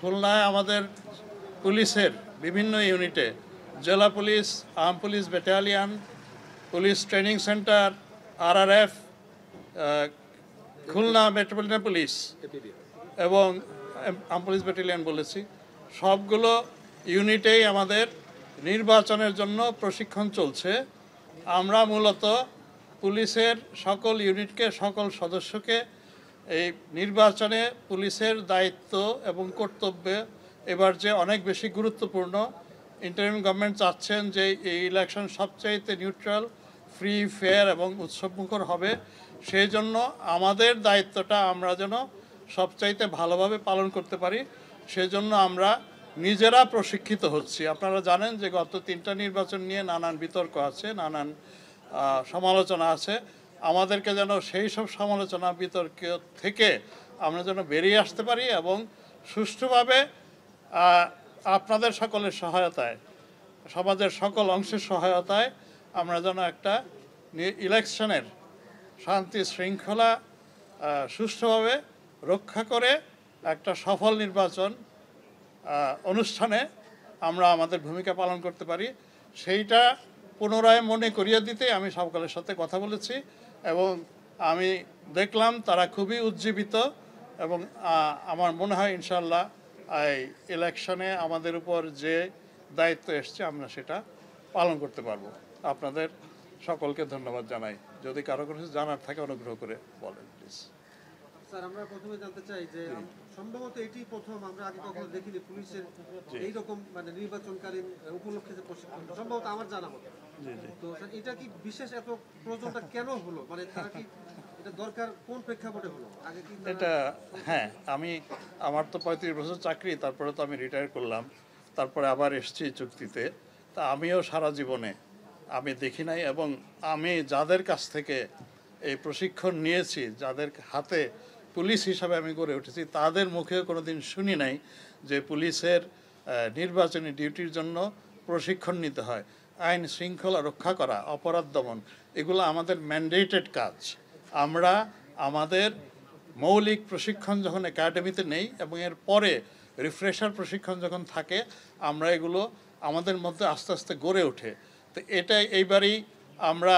খুলনায় আমাদের পুলিশের বিভিন্ন ইউনিটে জেলা police, arm police battalion, police training centre, RRF, Khulna metropolitan police এবং আর্ম পুলিশ ব্যাটালিয়ন বলেছি, সবগুলো ইউনিটেই আমাদের নির্বাচনের জন্য প্রশিক্ষণ চলছে। আমরা মূলত পুলিশের সকল ইউনিটকে, সকল সদস্যকে এই নির্বাচনে পুলিশের দায়িত্ব এবং কর্তব্য এবার যে অনেক বেশি গুরুত্বপূর্ণ। ইন্টারিম গভর্নমেন্ট চাচ্ছেন যে এই ইলেকশন সবচাইতে নিউট্রাল, ফ্রি, ফেয়ার এবং উৎসবমুখর হবে। সেই জন্য আমাদের দায়িত্বটা আমরা যেন সবচাইতে ভালোভাবে পালন করতে পারি, সেজন্য আমরা নিজেরা প্রশিক্ষিত হচ্ছি। আপনারা জানেন যে গত 3টা নির্বাচন নিয়ে নানান বিতর্ক আছে, নানান সমালোচনা আছে। আমাদেরকে যেন সেই সব সমালোচনা বিতর্ক থেকে আমরা যেন বেরিয়ে আসতে পারি এবং সুষ্ঠুভাবে আপনাদের সকলের সহায়তায়, সমাজের সকল অংশের সহায়তায় আমরা যেন একটা ইলেকশনের শান্তি শৃঙ্খলা সুষ্ঠুভাবে রক্ষা করে একটা সফল নির্বাচন অনুষ্ঠানে আমরা আমাদের ভূমিকা পালন করতে পারি। সেইটা পুনরায় মনে করিয়ে দিতে আমি সকলের সাথে কথা বলেছি এবং আমি দেখলাম তারা খুবই উজ্জীবিত এবং আমার মনে হয় ইনশাল্লাহ এই ইলেকশনে আমাদের উপর যে দায়িত্ব এসছে আমরা সেটা পালন করতে পারবো। আপনাদের সকলকে ধন্যবাদ জানাই। যদি কারো কিছু জানার থাকে অনুগ্রহ করে বলেন প্লিজ। স্যার, আমরা প্রথমে জানতে চাই যে সম্ভবত এটি প্রথম, আমরা আগে কখনো দেখিনি পুলিশের এইরকম মানে নির্বাচনকালীন উপলক্ষে যে প্রশিক্ষণ, সম্ভবত আমার জানা মতো। তো স্যার, এটা কি বিশেষ এত প্রয়োজনটা কেন হলো, মানে তারা কি এটা দরকার কোন প্রেক্ষাপটে হলো আগে কি এটা? হ্যাঁ, আমার তো 35 বছর চাকরি, তারপরে তো আমি রিটায়ার করলাম, তারপরে আবার এসেছি চুক্তিতে। তা আমিও সারা জীবনে আমি দেখি নাই এবং আমি যাদের কাছ থেকে এই প্রশিক্ষণ নিয়েছি, যাদের হাতে পুলিশ হিসাবে আমি গড়ে উঠেছি, তাদের মুখেও কোনো দিন শুনি নাই যে পুলিশের নির্বাচনী ডিউটির জন্য প্রশিক্ষণ নিতে হয়। আইন শৃঙ্খলা রক্ষা করা, অপরাধ দমন, এগুলো আমাদের ম্যান্ডেটেড কাজ। আমরা আমাদের মৌলিক প্রশিক্ষণ যখন একাডেমিতে নেই এবং এর পরে রিফ্রেশার প্রশিক্ষণ যখন থাকে, আমরা এগুলো আমাদের মধ্যে আস্তে আস্তে গড়ে ওঠে। তো এটাই এইবারই আমরা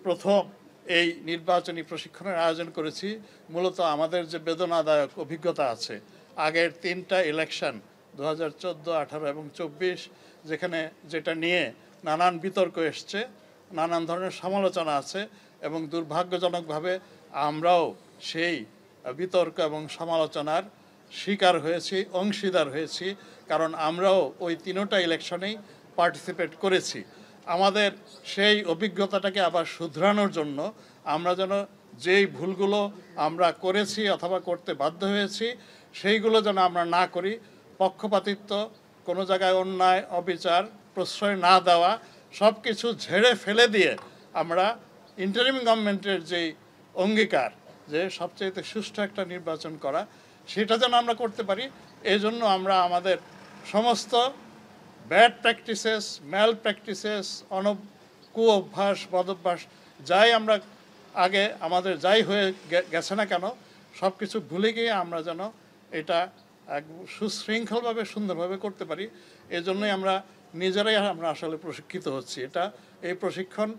প্রথম এই নির্বাচনী প্রশিক্ষণের আয়োজন করেছি। মূলত আমাদের যে বেদনাদায়ক অভিজ্ঞতা আছে আগের 3টা ইলেকশন 2014, 18 এবং 24, যেটা নিয়ে নানান বিতর্ক এসছে, নানান ধরনের সমালোচনা আছে এবং দুর্ভাগ্যজনকভাবে আমরাও সেই বিতর্ক এবং সমালোচনার শিকার হয়েছি, অংশীদার হয়েছি, কারণ আমরাও ওই 3টা ইলেকশনেই পার্টিসিপেট করেছি। আমাদের সেই অভিজ্ঞতাটাকে আবার শুধরানোর জন্য আমরা যেন যেই ভুলগুলো আমরা করেছি অথবা করতে বাধ্য হয়েছি সেইগুলো যেন আমরা না করি, পক্ষপাতিত্ব, কোনো জায়গায় অন্যায়, অবিচার প্রশ্রয় না দেওয়া, সব কিছু ঝেড়ে ফেলে দিয়ে আমরা ইন্টারিম গভর্নমেন্টের যেই অঙ্গীকার যে সবচেয়ে সুষ্ঠু একটা নির্বাচন করা, সেটা যেন আমরা করতে পারি। এই জন্য আমরা আমাদের সমস্ত ব্যাড প্র্যাকটিসেস, ম্যাল প্র্যাকটিসেস, কুঅভ্যাস, বদভ্যাস, যাই আমরা আগে আমাদের যাই হয়ে গেছে না কেন, সব কিছু ভুলে গিয়ে আমরা যেন এটা এক সুশৃঙ্খলভাবে সুন্দরভাবে করতে পারি। এই জন্যই আমরা নিজেরাই আসলে প্রশিক্ষিত হচ্ছি। এই প্রশিক্ষণ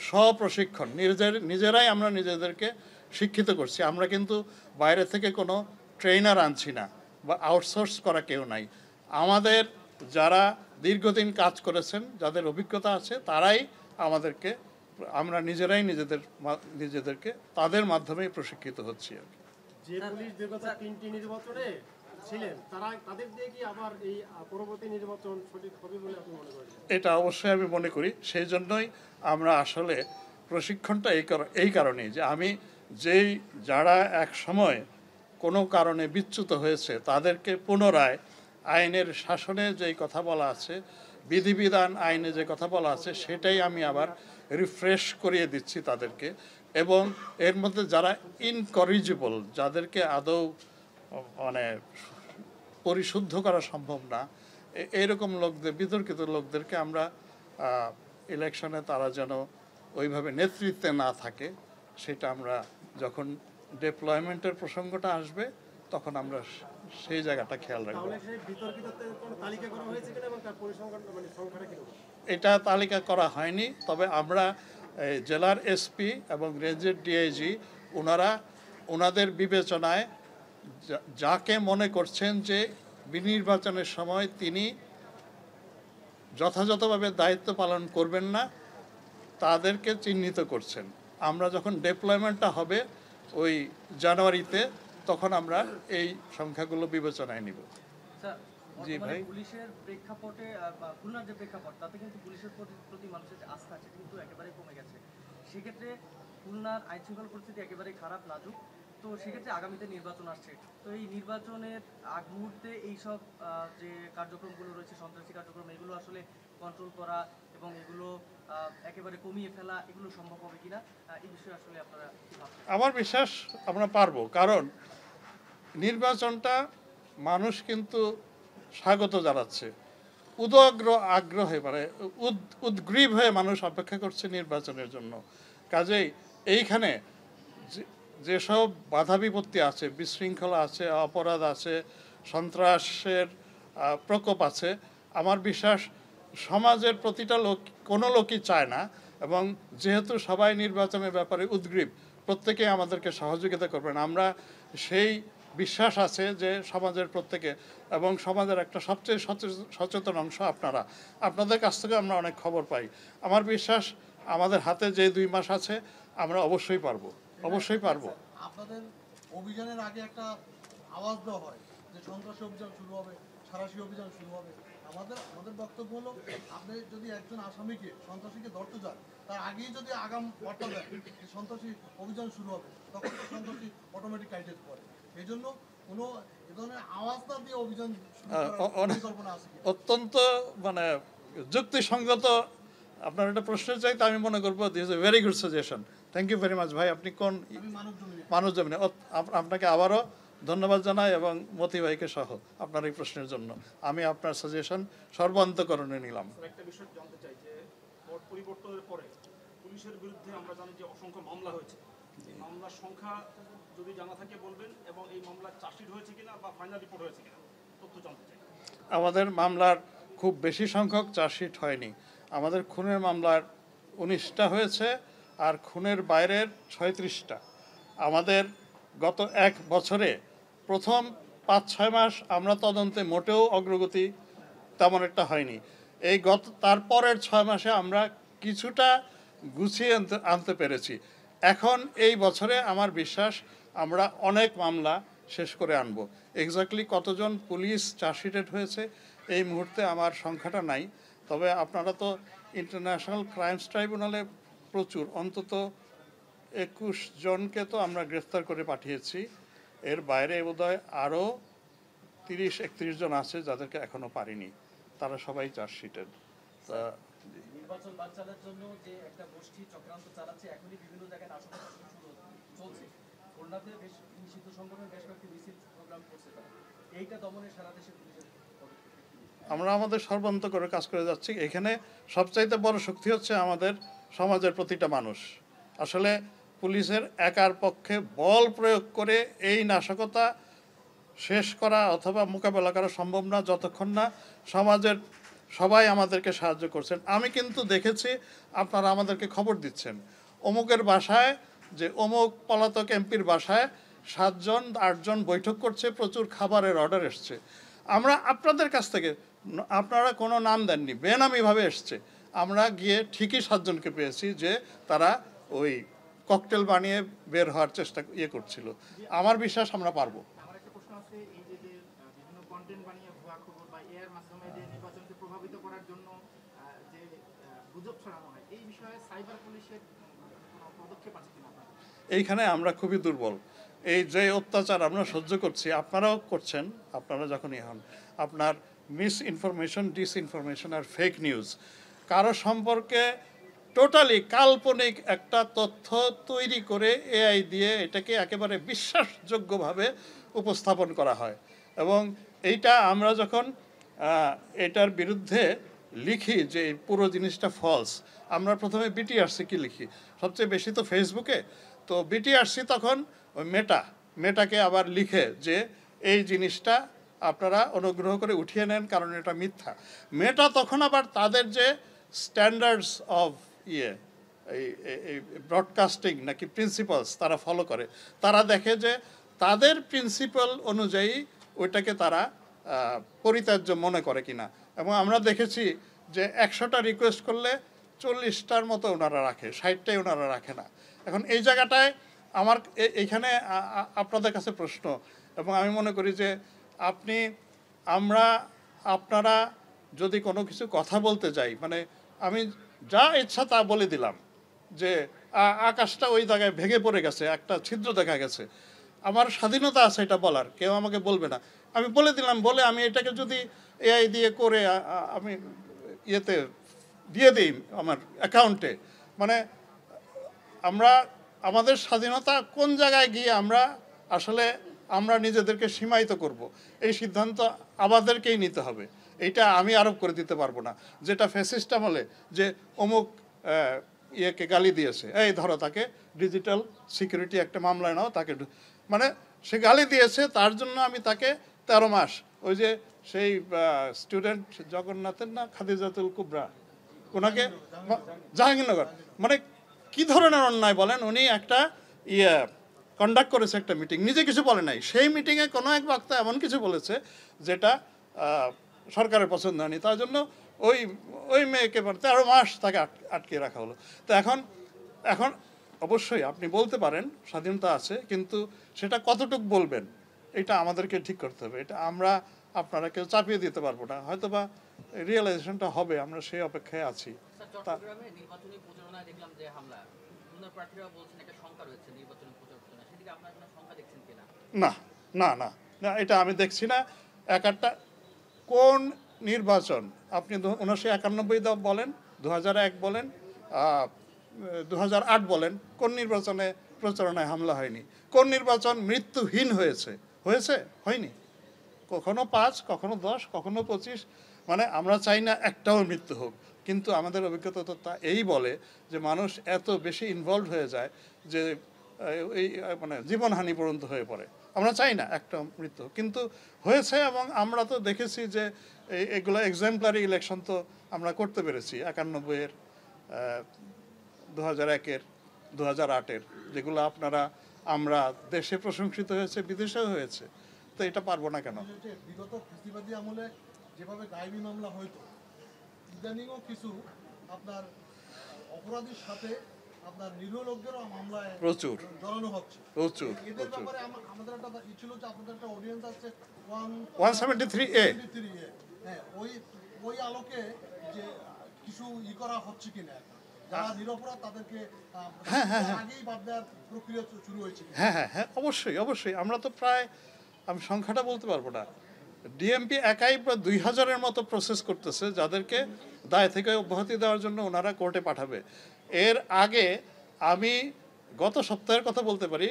স্বপ্রশিক্ষণ, নিজেরাই আমরা নিজেদেরকে শিক্ষিত করছি। আমরা কিন্তু বাইরে থেকে কোনো ট্রেনার আনছি না বা আউটসোর্স করা কেউ নাই। আমাদের যারা দীর্ঘদিন কাজ করেছেন, যাদের অভিজ্ঞতা আছে, তারাই আমরা নিজেরাই নিজেদেরকে তাদের মাধ্যমেই প্রশিক্ষিত হচ্ছি আর কি। যে পুলিশ বিগত 3টি নির্বাচনে ছিলেন, তাদের দিয়ে কি আবার এই পরবর্তী নির্বাচন সঠিক হবে বলে আপনি মনে করেন? এটা অবশ্যই আমি মনে করি। সেই জন্যই আমরা আসলে প্রশিক্ষণটা এই কারণেই যে যারা এক সময় কোনো কারণে বিচ্যুত হয়েছে তাদেরকে পুনরায় আইনের শাসনে যেই কথা বলা আছে, বিধিবিধান আইনে যে কথা বলা আছে, সেটাই আমি আবার রিফ্রেশ করিয়ে দিচ্ছি তাদেরকে। এবং এর মধ্যে যারা ইনকরিজিবল, যাদেরকে আদৌ মানে পরিশুদ্ধ করা সম্ভব না, এইরকম বিতর্কিত লোকদেরকে আমরা ইলেকশনে তারা যেন ওইভাবে নেতৃত্বে না থাকে, সেটা আমরা যখন ডিপ্লয়মেন্টের প্রসঙ্গটা আসবে তখন আমরা সেই জায়গাটা খেয়াল রাখবো। তাহলে সেই বিতর্কিততে কোনো তালিকা করা হয়েছে কিনা এবং তার পরিসংখ্যান মানে সংখ্যাটা কিরকম? এটা তালিকা করা হয়নি, তবে আমরা জেলার এসপি এবং রেঞ্জের ডিআইজি ওনাদের বিবেচনায় যাকে মনে করছেন যে বিনির্বাচনের সময় তিনি যথাযথভাবে দায়িত্ব পালন করবেন না তাদেরকে চিহ্নিত করছেন। আমরা যখন ডেপ্লয়মেন্টটা হবে ওই জানুয়ারিতে, তখন আমরা এই সংখ্যাগুলো বিবেচনায় নিব। জি ভাই, পুলিশের প্রেক্ষাপটে বা খুলনার যে প্রেক্ষাপট তাতে কিন্তু পুলিশের প্রতি মানুষের যে আস্থা সেটা কিন্তু একেবারে কমে গেছে। সেক্ষেত্রে খুলনার আইন শৃঙ্খলা পরিস্থিতি একেবারে খারাপ, নাজুক। তো সেক্ষেত্রে আগামীতে নির্বাচন আসছে, তো এই নির্বাচনের আগ মুহূর্তে এইসব যে কার্যক্রমগুলো রয়েছে, সন্ত্রাসী কার্যক্রম, এগুলো আসলে কন্ট্রোল করা এবং এগুলো একেবারে কমিয়ে ফেলা, এগুলো সম্ভব হবে কিনা এই বিষয়ে আসলে আপনারা কি ভাবছেন? আমার বিশ্বাস আমরা পারবো, কারণ নির্বাচনটা মানুষ কিন্তু স্বাগত জানাচ্ছে, আগ্রহে মানে উদ্গ্রীব হয়ে মানুষ অপেক্ষা করছে নির্বাচনের জন্য। কাজেই এইখানে যেসব বাধা বিপত্তি আছে, বিশৃঙ্খলা আছে, অপরাধ আছে, সন্ত্রাসের প্রকোপ আছে, আমার বিশ্বাস সমাজের প্রতিটা লোক, কোনো লোকই চায় না। এবং যেহেতু সবাই নির্বাচনের ব্যাপারে উদ্গ্রীব, প্রত্যেকে আমাদেরকে সহযোগিতা করবেন। আমরা সেই বিশ্বাস আছে যে সমাজের প্রত্যেকে, এবং সমাজের একটা সবচেয়ে সচেতন অংশ আপনাদের কাছ থেকে আমরা অনেক খবর পাই। আমার বিশ্বাস আমাদের হাতে যে 2 মাস আছে আমরা অবশ্যই পারবো। আপনাদের অভিযানের আগে একটা আওয়াজ দেওয়া হয় যে সন্ত্রাসী অভিযান শুরু হবে, সাঁড়াশি অভিযান শুরু হবে। আমাদের বক্তব্য হলো, আপনি যদি একজন আসামিকে, সন্ত্রাসীকে ধরতে যান, তার আগেই যদি আগাম বার্তা দেন যে সন্ত্রাসী অভিযান শুরু হবে, তখন তো সন্ত্রাসী অটোমেটিক কাইটেড করে। এই জন্য কোনো এ ধরনের আওয়াজ না দিয়ে অভিযান পরিকল্পনা আছে? অত্যন্ত মানে যুক্তিসঙ্গত আপনার একটা প্রশ্ন চাই, তো আমি মনে করবো this is a very good suggestion. Thank you very much ভাই। আপনি কোন মানব জমিনে, আপনাকে আবারও ধন্যবাদ জানাই, এবং মতি ভাইকে সহ আপনার এই প্রশ্নের জন্য আমি আপনার সাজেশন সর্বান্তকরণে নিলাম। একটা বিষয় জানতে চাই যে ভোট পরিবর্তনের পরে পুলিশের বিরুদ্ধে আমরা জানি যে অসংখ্য মামলা হয়েছে, এই মামলার সংখ্যা যদি জানা থাকে বলবেন, এবং এই মামলার চার্জশিট হয়েছে কিনা বা ফাইনাল রিপোর্ট হয়েছে কিনা তথ্য জানতে চাই। আমাদের মামলার খুব বেশি সংখ্যক চার্জশিট হয়নি। আমাদের খুনের মামলার 19টা হয়েছে, আর খুনের বাইরের 36টা। আমাদের গত 1 বছরে প্রথম 5-6 মাস আমরা তদন্তে মোটেও অগ্রগতি তেমন একটা হয়নি। তারপরের 6 মাসে আমরা কিছুটা গুছিয়ে আনতে পেরেছি। এখন এই বছরে আমার বিশ্বাস আমরা অনেক মামলা শেষ করে আনব। এক্স্যাক্টলি কতজন পুলিশ চার্জশিটেড হয়েছে এই মুহূর্তে আমার সংখ্যাটা নাই, তবে আপনারা তো ইন্টারন্যাশনাল ক্রাইমস ট্রাইব্যুনালে প্রচুর, অন্তত 21 জনকে তো আমরা গ্রেফতার করে পাঠিয়েছি। এর বাইরে বোধহয় আরও 30-31 জন আছে যাদেরকে এখনো পারিনি, তারা সবাই চার্জশিটেড। নির্বাচন বানচালের জন্য যে একটা গোষ্ঠী চক্রান্ত চালাচ্ছে, এখনই বিভিন্ন জায়গায় নাশকতা শুরু চলছে। খুলনাতে বেশ নিষিদ্ধ সংগঠনের বেশ কয়েকটি মিছিল প্রোগ্রাম করছে তারা, এইটা দমনে সারা দেশে পুলিশের আমরা আমাদের সর্বান্তকরে কাজ করে যাচ্ছি। এখানে সবচাইতে বড় শক্তি হচ্ছে আমাদের সমাজের প্রতিটা মানুষ। আসলে পুলিশের একার পক্ষে বল প্রয়োগ করে এই নাশকতা শেষ করা অথবা মোকাবেলা করা সম্ভব না, যতক্ষণ না সমাজের সবাই আমাদেরকে সাহায্য করছেন। আমি কিন্তু দেখেছি আপনারা আমাদেরকে খবর দিচ্ছেন, অমুকের বাসায়, যে অমুক পলাতক এমপির বাসায় 7-8 জন বৈঠক করছে, প্রচুর খাবারের অর্ডার এসছে। আমরা আপনাদের কাছ থেকে, আপনারা কোনো নাম দেননি, বেনামিভাবে এসছে, আমরা গিয়ে ঠিকই 7 জনকে পেয়েছি যে তারা ওই ককটেল বানিয়ে বের হওয়ার চেষ্টা করছিল। আমার বিশ্বাস আমরা পারবো। আমার একটা প্রশ্ন আছে, এই যে বিভিন্ন কন্টেন্ট বানিয়ে ভুয়া খবর বা এর মাধ্যমে যে নির্বাচনকে প্রভাবিত করার জন্য যে গুজব ছড়ানো হয়, এই বিষয়ে সাইবার পুলিশের কোনো পদক্ষেপ আছে কিনা? এইখানে আমরা খুবই দুর্বল। এই যে অত্যাচার আমরা সহ্য করছি, আপনারাও করছেন, আপনারা যখনই হন, আপনার মিস ইনফরমেশন, ডিসইনফরমেশন আর ফেক নিউজ, কারো সম্পর্কে টোটালি কাল্পনিক একটা তথ্য তৈরি করে এআই দিয়ে এটাকে একেবারে বিশ্বাসযোগ্যভাবে উপস্থাপন করা হয়। এবং এইটা আমরা যখন এটার বিরুদ্ধে লিখি যে এই পুরো জিনিসটা ফলস, আমরা প্রথমে বিটিআরসি কি লিখি, সবচেয়ে বেশি তো ফেসবুকে, তো বিটিআরসি তখন ওই মেটাকে আবার লিখে যে এই জিনিসটা আপনারা অনুগ্রহ করে উঠিয়ে নেন, কারণ এটা মিথ্যা। মেয়েটা তখন আবার তাদের যে স্ট্যান্ডার্ডস অফ এই ব্রডকাস্টিং নাকি প্রিন্সিপালস তারা ফলো করে, তারা দেখে যে তাদের প্রিন্সিপাল অনুযায়ী ওইটাকে তারা পরিত্যাজ্য মনে করে কিনা। এবং আমরা দেখেছি যে 100টা রিকোয়েস্ট করলে 40টার মতো ওনারা রাখে, 60টাই ওনারা রাখে না। এখন এই জায়গাটায় আমার এইখানে আপনাদের কাছে প্রশ্ন, এবং আমি মনে করি যে আপনারা যদি কোনো কিছু কথা বলতে যাই, মানে আমি যা ইচ্ছা তা বলে দিলাম যে আকাশটা ওই জায়গায় ভেঙে পড়ে গেছে, একটা ছিদ্র দেখা গেছে, আমার স্বাধীনতা আছে এটা বলার, কেউ আমাকে বলবে না। আমি বলে দিলাম, বলে আমি এটাকে যদি এআই দিয়ে করে আমি ইয়েতে দিয়ে দিই আমার অ্যাকাউন্টে, মানে আমাদের স্বাধীনতা কোন জায়গায় গিয়ে আমরা নিজেদেরকে সীমায়িত করব, এই সিদ্ধান্ত আমাদেরকেই নিতে হবে। এইটা আমি আরোপ করে দিতে পারবো না। যেটা ফ্যাসিস্ট আমলে যে অমুক ইয়েকে গালি দিয়েছে, এই ধরো তাকে ডিজিটাল সিকিউরিটি একটা মামলায় নাও, তাকে মানে সে গালি দিয়েছে, তার জন্য আমি তাকে 13 মাস, ওই যে সেই স্টুডেন্ট জগন্নাথের না খাদিজাতুল কুবরা, ওনাকে জাহাঙ্গীরনগর, মানে কি ধরনের অন্যায় বলেন। উনি একটা কন্ডাক্ট করেছে একটা মিটিং, নিজে কিছু বলে নাই, সেই মিটিংয়ে কোনো এক বক্তা এমন কিছু বলেছে যেটা সরকারের পছন্দ হয়নি, তার জন্য ওই মেয়েকে 13 মাস তাকে আটকে রাখা হলো। তো এখন অবশ্যই আপনি বলতে পারেন, স্বাধীনতা আছে, কিন্তু সেটা কতটুকু বলবেন এটা আমাদেরকে ঠিক করতে হবে। এটা আপনারা কেউ চাপিয়ে দিতে পারবো না, হয়তো বা রিয়েলাইজেশনটা হবে, আমরা সেই অপেক্ষায় আছি। চট্টগ্রামে নির্বাচনী প্রচারণায় দেখলাম যে হামলা, খুলনার প্রার্থীরা বলছেন একটা শঙ্কা রয়েছে নির্বাচনী প্রচারণা, সেদিকে আপনার কোনো শঙ্কা দেখছেন কিনা? না না না না, এটা আমি দেখছি না। একটা কোন নির্বাচন আপনি 1991 বলেন, 2001 বলেন, 2008 বলেন, কোন নির্বাচনে প্রচারণায় হামলা হয়নি? কোন নির্বাচন মৃত্যুহীন হয়েছে? হয়নি। কখনো 5, কখনো 10, কখনো 25, মানে আমরা চাই না একটাও মৃত্যু হোক, কিন্তু আমাদের অভিজ্ঞতা তো তা এই বলে যে মানুষ এত বেশি ইনভলভ হয়ে যায় যে এই মানে জীবনহানি পর্যন্ত হয়ে পড়ে। আমরা চাই না একটা মৃত্যু, কিন্তু হয়েছে। এবং আমরা তো দেখেছি যে এগুলো এক্সাম্পলারি ইলেকশন তো আমরা করতে পেরেছি, 91-এর, 2001-এর, 2008-এর, যেগুলো আমরা দেশে প্রশংসিত হয়েছে, বিদেশেও হয়েছে। তো এটা পারবো না কেন? বিগত ফ্যাসিবাদী আমলে যেভাবে গায়েবী মামলা হইতো, ইদানিংও কিছু আপনার অপরাধীর সাথে আপনার নিরীহ লোকদেরও মামলায় প্রচুর জড়ানো হচ্ছে। এদের ব্যাপারে আমাদের একটা ছিল যে আপনাদের একটা অডিয়েন্স আছে 173A, হ্যাঁ, ওই আলোকে যে কিছু করা হচ্ছে কিনা, যারা নিরপরাধ তাদেরকে আগেই বাদ দেওয়ার প্রক্রিয়া শুরু হয়েছে। হ্যাঁ, অবশ্যই। আমরা তো আমি সংখ্যাটা বলতে পারবো না, ডিএমপি একাই প্রায় 2000-এর মতো প্রসেস করতেছে, যাদেরকে দায় থেকে অব্যাহতি দেওয়ার জন্য ওনারা কোর্টে পাঠাবে। এর আগে আমি গত সপ্তাহের কথা বলতে পারি,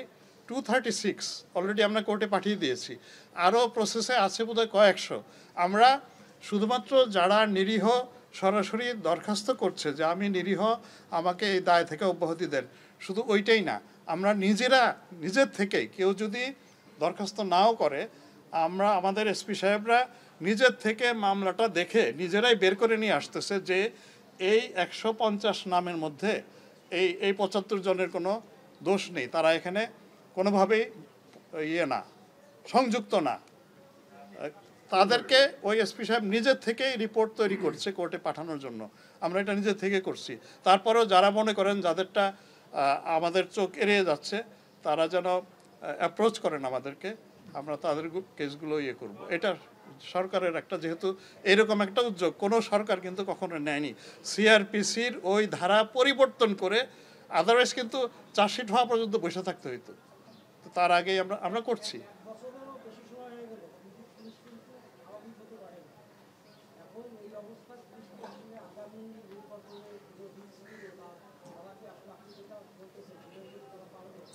236 অলরেডি আমরা কোর্টে পাঠিয়ে দিয়েছি, আরও প্রসেসে আছে বোধহয় কয়েকশো। আমরা শুধুমাত্র যারা নিরীহ সরাসরি দরখাস্ত করছে যে আমি নিরীহ, আমাকে এই দায় থেকে অব্যাহতি দেন, শুধু ওইটাই না, আমরা নিজের থেকেই, কেউ যদি দরখাস্ত নাও করে, আমাদের এসপি সাহেবরা নিজের থেকে মামলাটা দেখে নিজেরাই বের করে নিয়ে আসতেছে যে এই 150 নামের মধ্যে এই 75 জনের কোনো দোষ নেই, তারা এখানে কোনোভাবেই সংযুক্ত না। তাদেরকে ওই এসপি সাহেব নিজের থেকেই রিপোর্ট তৈরি করছে কোর্টে পাঠানোর জন্য, আমরা এটা নিজের থেকে করছি। তারপরেও যারা মনে করেন যাদেরটা আমাদের চোখ এড়িয়ে যাচ্ছে, তারা যেন অ্যাপ্রোচ করেন আমাদেরকে, আমরা তাদের কেসগুলো করব। এটা সরকারের একটা, যেহেতু এরকম একটা উদ্যোগ কোনো সরকার কিন্তু কখনো নেয়নি, সিআরপিসির ওই ধারা পরিবর্তন করে, আদারওয়াইজ কিন্তু চার্জশিট হওয়া পর্যন্ত বসে থাকতে হইতো। তো তার আগেই আমরা করছি।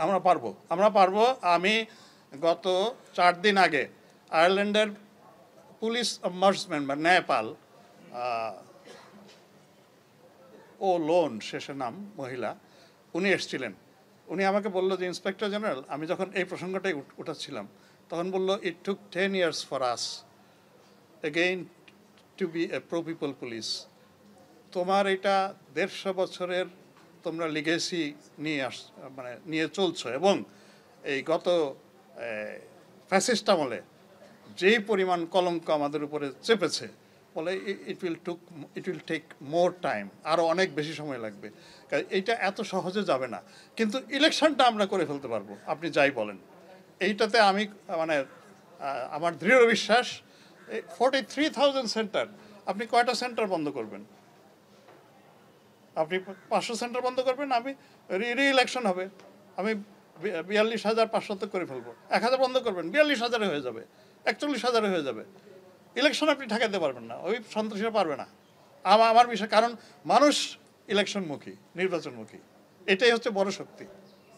আমরা পারবো। আমি গত 4 দিন আগে আয়ারল্যান্ডের পুলিশ অম্বার্সম্যান বা নেপাল লোন শেষে নাম মহিলা, উনি এসেছিলেন। উনি আমাকে বললো যে ইন্সপেক্টর জেনারেল, আমি যখন এই প্রসঙ্গটাই উঠাচ্ছিলাম তখন বলল it took 10 years for us again to be a pro people police. তোমার এটা 150 বছরের তোমরা লিগেসি নিয়ে মানে নিয়ে চলছো, এবং এই গত ফ্যাসিস্ট আমলে যেই পরিমাণ কলঙ্ক আমাদের উপরে চেপেছে, বলে it will take more time, আরও অনেক বেশি সময় লাগবে, এইটা এত সহজে যাবে না, কিন্তু ইলেকশনটা আমরা করে ফেলতে পারবো আপনি যাই বলেন। এইটাতে আমি মানে আমার দৃঢ় বিশ্বাস। 43,000 সেন্টার, আপনি কয়টা সেন্টার বন্ধ করবেন? আপনি 500 সেন্টার বন্ধ করবেন, আমি রি ইলেকশন হবে, আমি 42,500 করে ফেলবো। 1,000 বন্ধ করবেন, 42,000 হয়ে যাবে, 41,000 হয়ে যাবে। ইলেকশন আপনি ঠেকাতে পারবেন না, ওই সন্ত্রাসীরা পারবে না। আমার বিষয়, কারণ মানুষ ইলেকশনমুখী, নির্বাচনমুখী, এটাই হচ্ছে বড় শক্তি।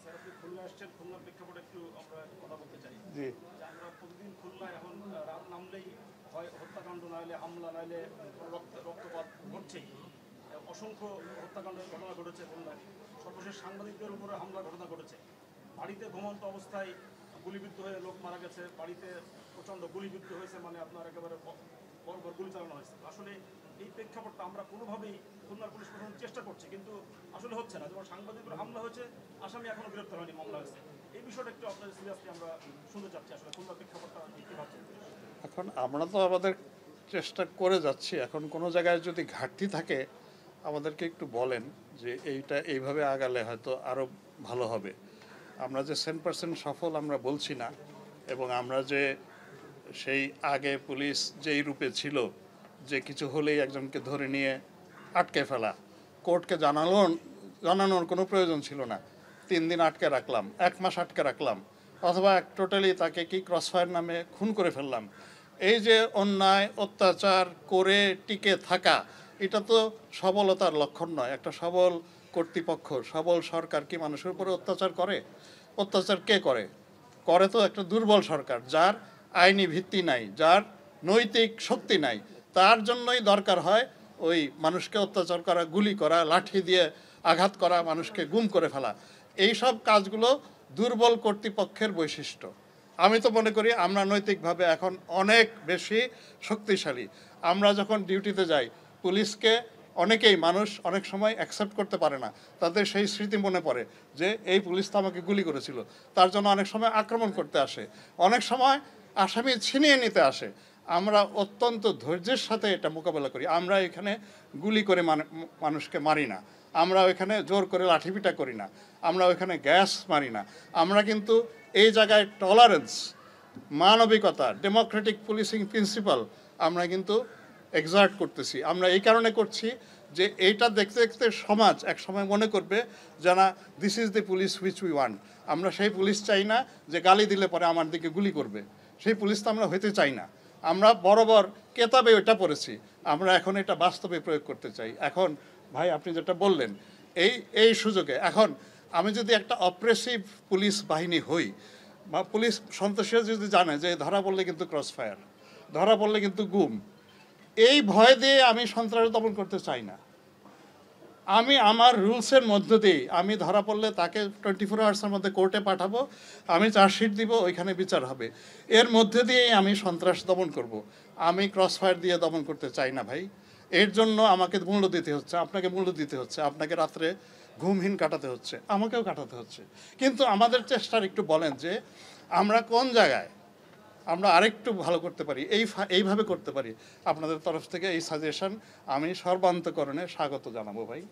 স্যার, আপনি খুলনা আসছেন, খুলনার প্রেক্ষাপটে একটু আমরা কথা বলতে চাই। জি, যে আমরা প্রতিদিন খুলনায় এখন রাত নামলেই হয় হত্যাকাণ্ড, নাহলে হামলা, নাহলে রক্তপাত ঘটছেই। অসংখ্য হত্যাকাণ্ডের ঘটনা ঘটেছে খুলনায়। সর্বশেষ সাংবাদিকদের উপরে হামলা ঘটনা ঘটেছে। বাড়িতে ঘুমন্ত অবস্থায় গুলিবিদ্ধ হয়ে লোক মারা গেছে, বাড়িতে প্রচণ্ড গুলিবিদ্ধ হয়েছে, মানে আপনার একেবারে বর্বর গুলি চালানো হয়েছে। আসলে এই প্রেক্ষাপটটা আমরা কোনোভাবেই খুলনার পুলিশ প্রশাসন চেষ্টা করছে, কিন্তু আসলে হচ্ছে না। যেমন সাংবাদিকদের হামলা হয়েছে, আসামি এখনো গ্রেপ্তার হয়নি, মামলা হয়েছে। এই বিষয়টা একটু আপনার সিরিয়াসলি আমরা শুনতে চাচ্ছি, আসলে খুলনার প্রেক্ষাপটটা কী ভাবছেন? এখন আমরা তো আমাদের চেষ্টা করে যাচ্ছি। এখন কোনো জায়গায় যদি ঘাটতি থাকে আমাদেরকে একটু বলেন যে এইটা এইভাবে আগালে হয়তো আরও ভালো হবে। আমরা যে 100% সফল আমরা বলছি না, এবং আমরা যে সেই আগে পুলিশ যেই রূপে ছিল, যে কিছু হলেই একজনকে ধরে নিয়ে আটকে ফেলা, কোর্টকে জানানোর কোনো প্রয়োজন ছিল না, 3 দিন আটকে রাখলাম, 1 মাস আটকে রাখলাম, অথবা টোটালি তাকে কি ক্রসফায়ার নামে খুন করে ফেললাম। এই যে অন্যায় অত্যাচার করে টিকে থাকা, এটা তো সবলতার লক্ষণ নয়। একটা সবল কর্তৃপক্ষ, সবল সরকার কি মানুষের উপরে অত্যাচার করে? অত্যাচার কে করে? করে তো একটা দুর্বল সরকার, যার আইনি ভিত্তি নাই, যার নৈতিক শক্তি নাই। তার জন্যই দরকার হয় ওই মানুষকে অত্যাচার করা, গুলি করা, লাঠি দিয়ে আঘাত করা, মানুষকে গুম করে ফেলা। এই সব কাজগুলো দুর্বল কর্তৃপক্ষের বৈশিষ্ট্য। আমি তো মনে করি আমরা নৈতিকভাবে এখন অনেক বেশি শক্তিশালী। আমরা যখন ডিউটিতে যাই, পুলিশকে অনেকেই মানুষ অনেক সময় অ্যাকসেপ্ট করতে পারে না। তাদের সেই স্মৃতি মনে পড়ে যে এই পুলিশ তো আমাকে গুলি করেছিল, তার জন্য অনেক সময় আক্রমণ করতে আসে, অনেক সময় আসামি ছিনিয়ে নিতে আসে। আমরা অত্যন্ত ধৈর্যের সাথে এটা মোকাবেলা করি। আমরা এখানে গুলি করে মানুষকে মারি না, আমরা ওইখানে জোর করে লাঠিপিটা করি না, আমরা ওইখানে গ্যাস মারি না। আমরা কিন্তু এই জায়গায় টলারেন্স, মানবিকতা, ডেমোক্রেটিক পুলিশিং প্রিন্সিপাল আমরা কিন্তু এক্সার্ট করতেছি। আমরা এই কারণে করছি যে এইটা দেখতে দেখতে সমাজ এক সময় মনে করবে যে না, this is the police which we want. আমরা সেই পুলিশ চাই না যে গালি দিলে পরে আমার দিকে গুলি করবে, সেই পুলিশ তো আমরা হইতে চাই না। আমরা বরাবর কেতাবে ওইটা পড়েছি, আমরা এখন এটা বাস্তবে প্রয়োগ করতে চাই। এখন ভাই আপনি যেটা বললেন, এই সুযোগে এখন আমি যদি একটা অপ্রেসিভ পুলিশ বাহিনী হই, বা পুলিশ সন্ত্রাসীরা যদি জানে যে ধরা পড়লে কিন্তু ক্রসফায়ার, ধরা পড়লে কিন্তু গুম, এই ভয় দিয়ে আমি সন্ত্রাস দমন করতে চাই না। আমি আমার রুলসের মধ্য দিয়েই, আমি ধরা পড়লে তাকে 24 আওয়ার্সের মধ্যে কোর্টে পাঠাবো, আমি চার্জশিট দিব, ওইখানে বিচার হবে। এর মধ্যে দিয়েই আমি সন্ত্রাস দমন করব। আমি ক্রসফায়ার দিয়ে দমন করতে চাই না ভাই। এর জন্য আমাকে মূল্য দিতে হচ্ছে, আপনাকে মূল্য দিতে হচ্ছে, আপনাকে রাত্রে ঘুমহীন কাটাতে হচ্ছে, আমাকেও কাটাতে হচ্ছে। কিন্তু আমাদের চেষ্টার একটু বলেন যে আমরা কোন জায়গায় আমরা আরেকটু ভালো করতে পারি, এইভাবে করতে পারি। আপনাদের তরফ থেকে এই সাজেশন আমি সর্বান্তকরণে স্বাগত জানাবো ভাই।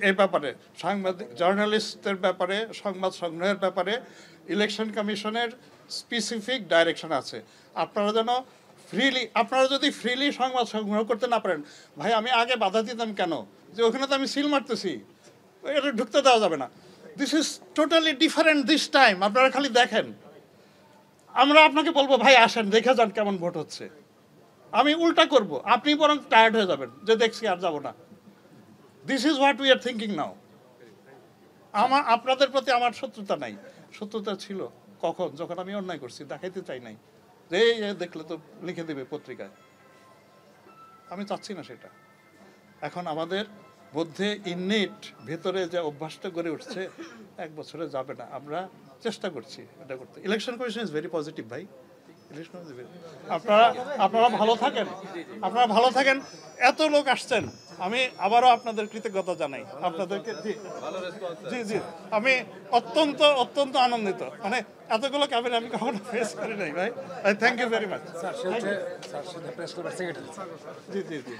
এই ব্যাপারে সাংবাদিক জার্নালিস্টদের ব্যাপারে, সংবাদ সংগ্রহের ব্যাপারে ইলেকশন কমিশনের স্পেসিফিক ডাইরেকশন আছে। আপনারা যেন আপনারা যদি ফ্রিলি সংবাদ সংগ্রহ করতে না পারেন, ভাই আমি আগে বাধা দিতাম কেন, যে ওখানে তো আমি সিল মারতেছি, এটা ঢুকতে দেওয়া যাবে না। This is totally different this time. আপনারা খালি দেখেন, আমরা আপনাকে বলবো ভাই আসেন দেখে যান কেমন ভোট হচ্ছে, আমি উল্টা করব, আপনি বরং টায়ার্ড হয়ে যাবেন যে দেখছি আর যাব না। This is what we are thinking now. আপনাদের প্রতি আমার শত্রুতা নাই, শত্রুতা ছিল কখন, যখন আমি অন্যায় করছি, দেখাইতে চাই নাই যে এই দেখলে তো লিখে দেবে পত্রিকায়। আমি চাচ্ছি না সেটা। এখন আমাদের মধ্যে ইননেট ভেতরে যে অভ্যাসটা গড়ে উঠছে 1 বছরে যাবে না, আমরা চেষ্টা করছি এটা করতে। Election commission is very positive ভাই। আপনারা ভালো থাকেন, আপনারা ভালো থাকেন। এত লোক আসছেন, আমি আবারও আপনাদের কৃতজ্ঞতা জানাই আপনাদেরকে। জি জি জি, আমি অত্যন্ত অত্যন্ত আনন্দিত, মানে এতগুলো ক্যামেরা আমি কখনো ফেস করি নাই ভাই। Thank you very much. জি জি জি।